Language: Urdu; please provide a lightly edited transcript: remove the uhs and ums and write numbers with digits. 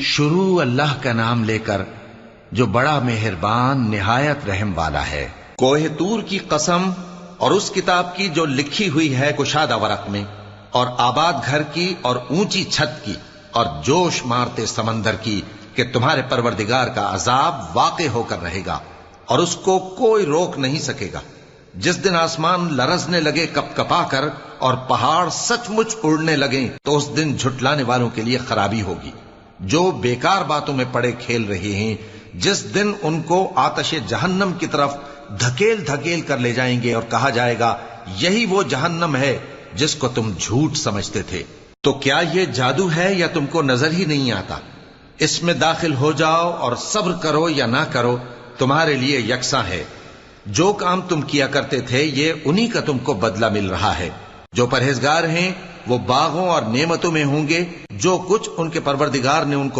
شروع اللہ کا نام لے کر جو بڑا مہربان نہایت رحم والا ہے۔ کوہ طور کی قسم اور اس کتاب کی جو لکھی ہوئی ہے کشادہ ورق میں، اور آباد گھر کی اور اونچی چھت کی، اور جوش مارتے سمندر کی کہ تمہارے پروردگار کا عذاب واقع ہو کر رہے گا اور اس کو کوئی روک نہیں سکے گا۔ جس دن آسمان لرزنے لگے کپ کپا کر اور پہاڑ سچ مچ اڑنے لگیں تو اس دن جھٹلانے والوں کے لیے خرابی ہوگی جو بیکار باتوں میں پڑے کھیل رہے ہیں۔ جس دن ان کو آتش جہنم کی طرف دھکیل دھکیل کر لے جائیں گے اور کہا جائے گا یہی وہ جہنم ہے جس کو تم جھوٹ سمجھتے تھے۔ تو کیا یہ جادو ہے یا تم کو نظر ہی نہیں آتا؟ اس میں داخل ہو جاؤ اور صبر کرو یا نہ کرو تمہارے لیے یکساں ہے۔ جو کام تم کیا کرتے تھے یہ انہی کا تم کو بدلہ مل رہا ہے۔ جو پرہیزگار ہیں وہ باغوں اور نعمتوں میں ہوں گے جو کچھ ان کے پروردگار نے ان کو